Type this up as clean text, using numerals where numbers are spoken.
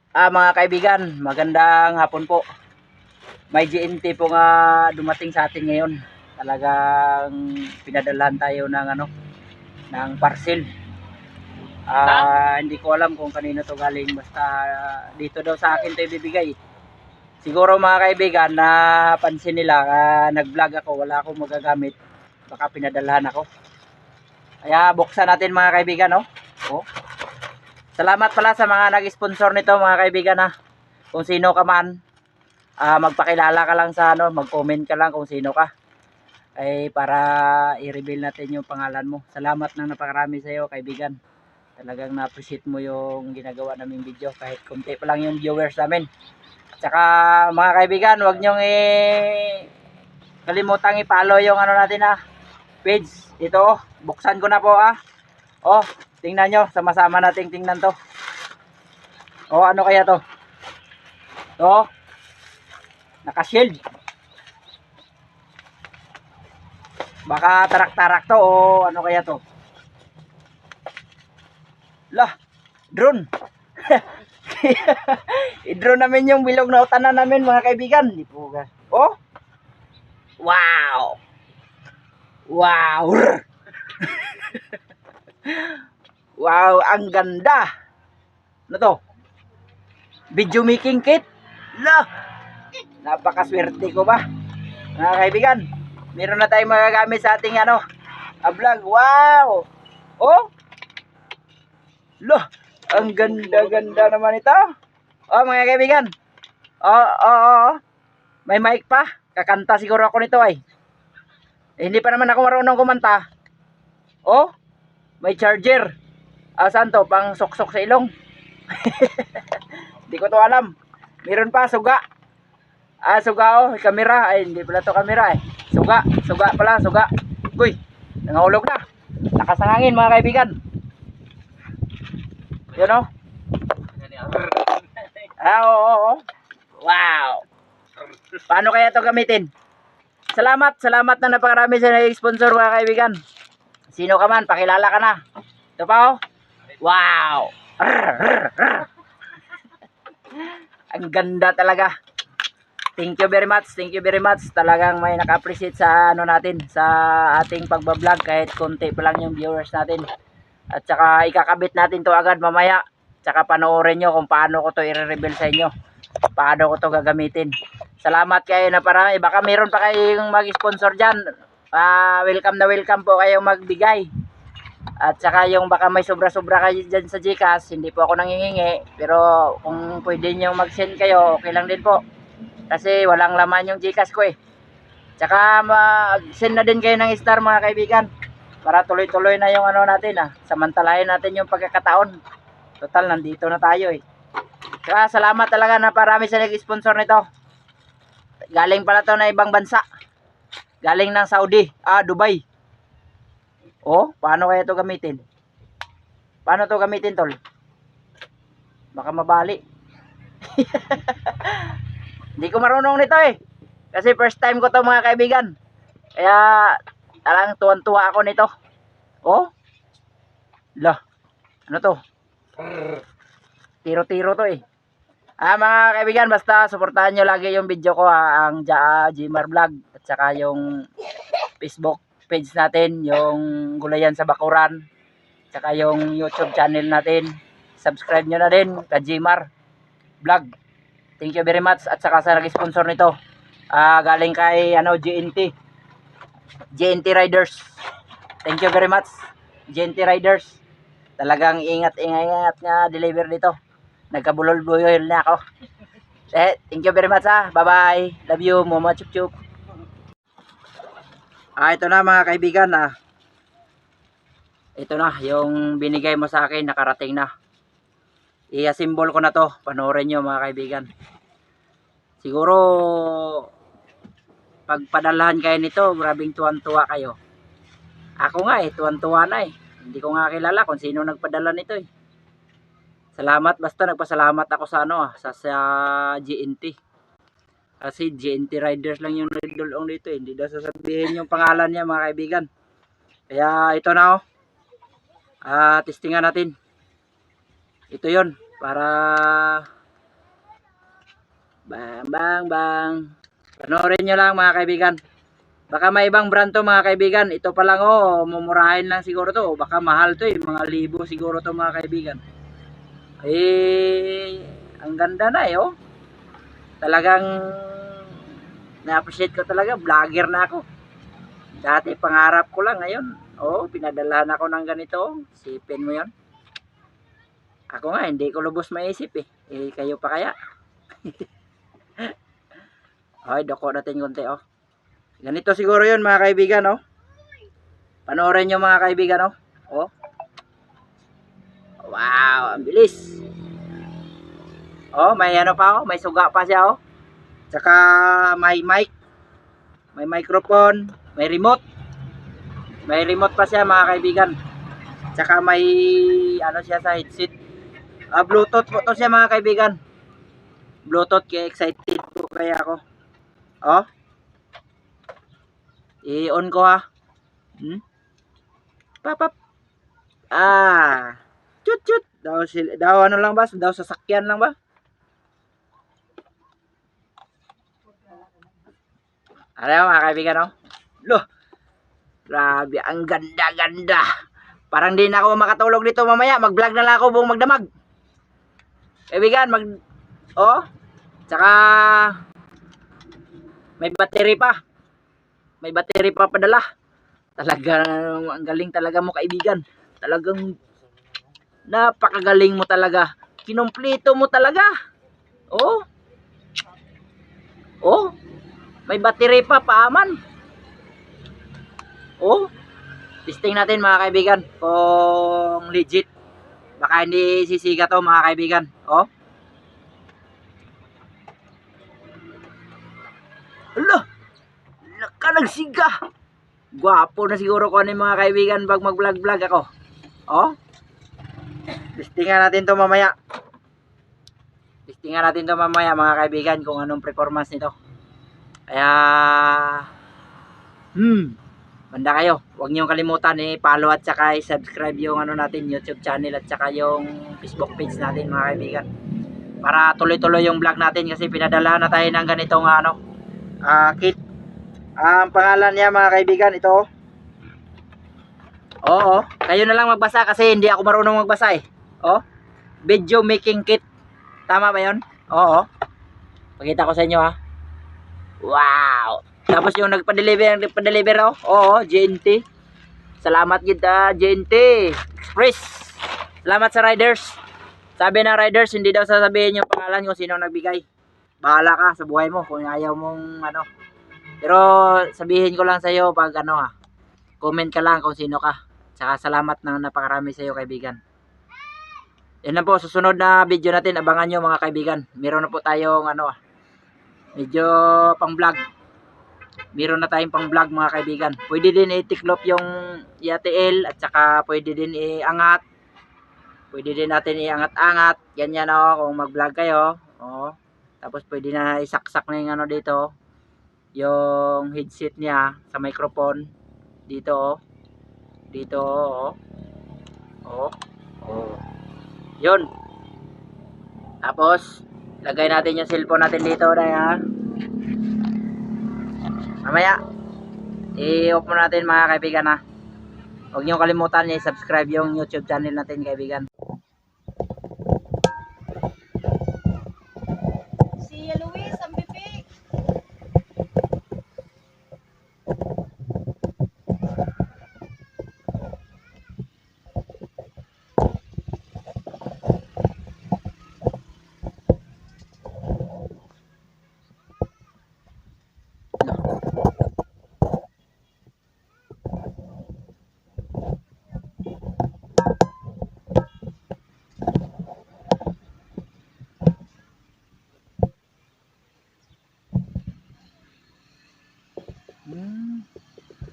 Mga kaibigan, magandang hapon po. May GNT po nga dumating sa atin ngayon. Talagang pinadalhan tayo ng ng parcel. Hindi ko alam kung kanino to galing, basta dito daw sa akin to ibibigay. Siguro mga kaibigan, napansin nila nag-vlog ako, wala akong magagamit. Baka pinadalhan ako. Kaya buksan natin mga kaibigan, no? Oh. Salamat pala sa mga nag-sponsor nito mga kaibigan ha. Kung sino ka man, magpakilala ka lang sa mag-comment ka lang kung sino ka. Ay para i-reveal natin yung pangalan mo. Salamat nang napakarami sa iyo kaibigan. Talagang na-appreciate mo yung ginagawa naming video kahit konti pa lang yung viewers namin. Tsaka mga kaibigan, huwag niyong kalimutang i-follow yung natin page. Ito, buksan ko na po Oh, tingnan nyo, sama-sama nating tingnan to. Oh, ano kaya to? To, naka-shield. Baka tarak-tarak to o ano kaya to? Lah, drone. I-drone namin yung bilog na utanan namin mga kaibigan. Di po ka. Oh. Wow. Wow. Wow, ang ganda. Ano to? Video making kit. Lah. Napakaswerte ko ba? Mga kaibigan, meron na tayong magagamit sa ating vlog. Wow. Oh. Lah, ang ganda-ganda naman ito. Oh, mga kaibigan. Oh. May mic pa. Kakanta siguro ako nito ay. Hindi pa naman ako marunong kumanta. Oh, may charger. Saan to? Pang sok-sok sa ilong. Hindi ko to alam. Meron pa, suga. Suga kamera. Ay, hindi pala to kamera eh. Suga pala, suga. Uy, nangahulog na. Nakasangangin mga kaibigan. Yun o. Oo. Wow. Paano kaya to gamitin? Salamat na napakarami sa nag-sponsor mga kaibigan. Sino ka man, pakilala ka na. Ito pa Wow. Ang ganda talaga. Thank you very much. Talagang may naka-appreciate sa natin, sa ating pagbablog kahit konti pa lang yung viewers natin. At saka ikakabit natin to agad mamaya. Tsaka panoorin nyo kung paano ko to i-reveal sa inyo. Paano ko to gagamitin. Salamat kayo na parami. Baka meron pa kayong mag-sponsor dyan. Welcome po kayong magbigay. At saka yung baka may sobra-sobra kayo dyan sa GCash, hindi po ako nangihingi. Pero kung pwede nyo mag-send kayo, okay lang din po. Kasi walang laman yung GCash ko eh. Tsaka mag-send na din kayo ng star mga kaibigan. Para tuloy-tuloy na yung natin samantalahin natin yung pagkakataon. Total, nandito na tayo eh. Kaya salamat talaga na parami sa nag-sponsor nito. Galing pala to na ibang bansa. Galing ng Saudi, Dubai. Oh, paano kaya to gamitin? Paano to gamitin, tol? Baka mabali. Hindi ko marunong nito eh. Kasi first time ko to mga kaibigan. Kaya talagang tuwan-tuwa ako nito. Oh. Lah. Ano to? Tiro-tiro to eh. Mga kaibigan, basta suportahan nyo lagi yung video ko ang Jmar Vlog at saka yung Facebook page natin, yung Gulayan sa Bakuran, at saka yung YouTube channel natin. Subscribe nyo na din kay Jmar Vlog. Thank you very much at saka sa nag-sponsor nito. Galing kay GNT Riders. Thank you very much GNT Riders. Talagang ingat nga deliver dito. Nagkabulol-bulol na ako. Thank you very much Bye-bye. Love you. Mama chup chup. Ito na mga kaibigan Ito na yung binigay mo sa akin, nakarating na. I-assemble ko na to. Panoorin nyo mga kaibigan. Siguro pagpadalahan kayo nito, grabing tuwan-tuwa kayo. Ako nga tuwan-tuwa na eh. Hindi ko nga kilala kung sino nagpadala nito eh. Salamat, basta nagpasalamat ako sa sa GNT. Kasi GNT Riders lang yung nagdulong dito eh. Hindi daw sasabihin yung pangalan niya mga kaibigan. Kaya ito na testingan natin. Ito yon para Bang, bang, bang. Panoorin nyo lang mga kaibigan. Baka may ibang brand to mga kaibigan. Ito pa lang oh, mumurahin lang siguro to. Baka mahal to eh, mga libo siguro to mga kaibigan. Eh, ang ganda na eh oh. Talagang na-appreciate ko talaga. Vlogger na ako. Dati pangarap ko lang ngayon. Oh, pinadalahan ako ng ganito. Sipin mo yon. Ako nga, hindi ko lubos maisip eh. Eh, kayo pa kaya? Okay, doko natin konti oh. Ganito siguro yun mga kaibigan oh. Panoorin nyo mga kaibigan oh. Oh. Wow, ang bilis. Oh, may ano pa oh, may suga pa siya oh. Tsaka may mic. May microphone, may remote. May remote pa siya mga kaibigan. Tsaka may ano siya sa headset. Bluetooth po to siya mga kaibigan. Bluetooth, kaya excited po kaya ako. Oh. I-on ko ha. Papap. Chut chut. Daw ano lang ba? Daw sasakyan lang ba? Ano mga kaibigan oh. Loh. Grabe, ang ganda-ganda. Parang di na ako makatulog dito mamaya. Mag-vlog na lang ako buong magdamag. Kaibigan, oh. Tsaka may battery pa. May battery pa padala. Talagang ang galing talaga mo kaibigan. Talagang napakagaling mo talaga. Kinumpleto mo talaga. Oh. Oh. May battery pa paaman. Oh. Testing natin mga kaibigan kung legit. Baka hindi sisiga to mga kaibigan. Oh. Hala. Naka nagsiga. Gwapo na siguro ko ano mga kaibigan pag mag-vlog-vlog ako. Oh. Testingan natin to mamaya. Testingan natin to mamaya mga kaibigan kung anong performance nito. Kaya banda kayo. Huwag niyo kalimutan i-follow at saka i-subscribe yung ano natin YouTube channel at saka yung Facebook page natin mga kaibigan. Para tuloy-tuloy yung vlog natin kasi pinadala na tayo ng ganitong kit. Ang pangalan niya mga kaibigan ito. Oo, kayo na lang magbasa kasi hindi ako marunong magbasa eh. Oh, video making kit. Tama ba 'yon? Oo. Pakita ko sa inyo ha. Wow. Tapos yung nagpa-deliver oh. Oo, JNT. Salamat gid JNT Express. Salamat sa riders. Sabi ng riders, hindi daw sasabihin yung pangalan kung sino nagbigay. Bahala ka sa buhay mo kung ayaw mong ano. Pero sabihin ko lang sa iyo pag comment ka lang kung sino ka. Saka salamat na napakarami sa iyo kaibigan. Yan na po, susunod na video natin, abangan nyo mga kaibigan. Meron na po tayong medyo pang vlog. Meron na tayong pang vlog mga kaibigan. Pwede din i-tiklop yung IATL at saka pwede din iangat. Pwede din natin iangat-angat. Ganyan kung mag-vlog kayo. Oh. Tapos pwede na isaksak na yung dito. Yung headset niya sa microphone. Dito Dito oh. Yun. Tapos lagay natin yung cellphone natin dito na mamaya i-off mo natin mga kaibigan ha. Huwag niyo kalimutan i-subscribe yung YouTube channel natin kaibigan.